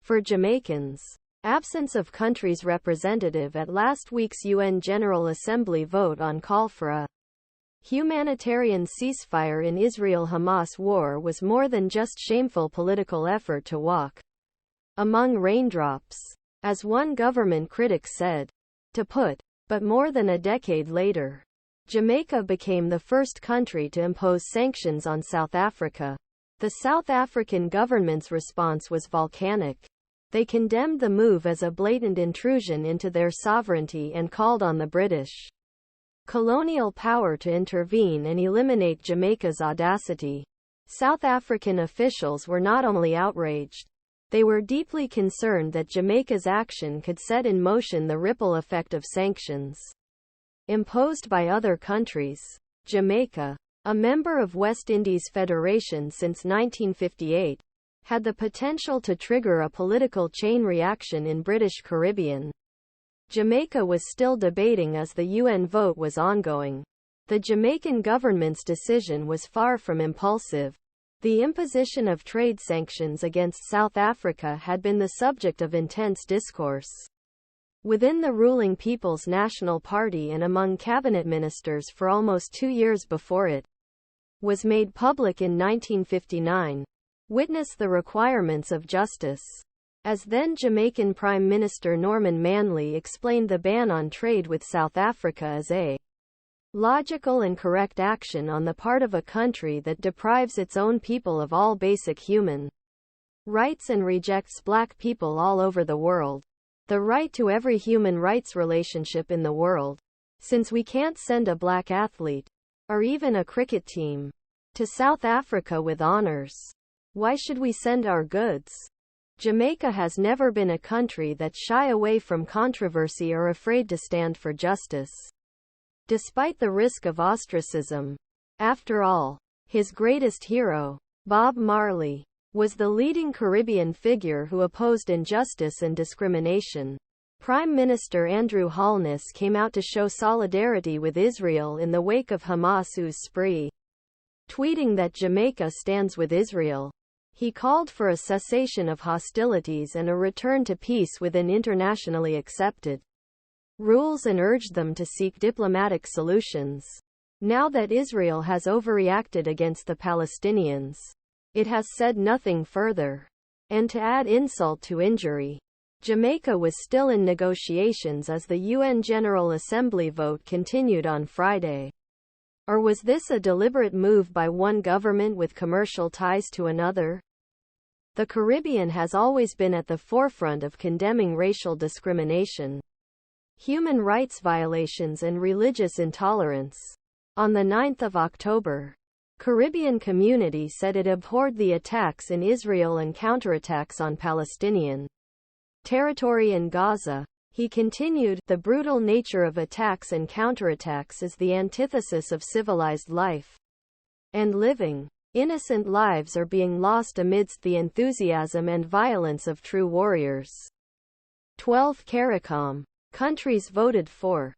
For Jamaicans, absence of country's representative at last week's UN General Assembly vote on call for a humanitarian ceasefire in Israel-Hamas war was more than just shameful political effort to walk among raindrops, as one government critic said. To put, but more than a decade later, Jamaica became the first country to impose sanctions on South Africa. The South African government's response was volcanic. They condemned the move as a blatant intrusion into their sovereignty and called on the British colonial power to intervene and eliminate Jamaica's audacity. South African officials were not only outraged, they were deeply concerned that Jamaica's action could set in motion the ripple effect of sanctions imposed by other countries. Jamaica, a member of West Indies Federation since 1958, had the potential to trigger a political chain reaction in British Caribbean. Jamaica was still debating as the UN vote was ongoing. The Jamaican government's decision was far from impulsive. The imposition of trade sanctions against South Africa had been the subject of intense discourse within the ruling People's National Party and among cabinet ministers for almost 2 years before it was made public in 1959. Witness the requirements of justice. As then-Jamaican Prime Minister Norman Manley explained the ban on trade with South Africa as a logical and correct action on the part of a country that deprives its own people of all basic human rights and rejects black people all over the world. The right to every human rights relationship in the world. Since we can't send a black athlete, or even a cricket team, to South Africa with honors, why should we send our goods? Jamaica has never been a country that's shy away from controversy or afraid to stand for justice, despite the risk of ostracism. After all, his greatest hero, Bob Marley, was the leading Caribbean figure who opposed injustice and discrimination. Prime Minister Andrew Holness came out to show solidarity with Israel in the wake of Hamas's spree, tweeting that Jamaica stands with Israel. He called for a cessation of hostilities and a return to peace within internationally accepted rules and urged them to seek diplomatic solutions. Now that Israel has overreacted against the Palestinians, it has said nothing further. And to add insult to injury, Jamaica was still in negotiations as the UN General Assembly vote continued on Friday. Or was this a deliberate move by one government with commercial ties to another? The Caribbean has always been at the forefront of condemning racial discrimination, human rights violations and religious intolerance. On the 9th of October, Caribbean Community said it abhorred the attacks in Israel and counterattacks on Palestinian territory in Gaza. He continued, the brutal nature of attacks and counterattacks is the antithesis of civilized life and living. Innocent lives are being lost amidst the enthusiasm and violence of true warriors. 12 CARICOM countries voted for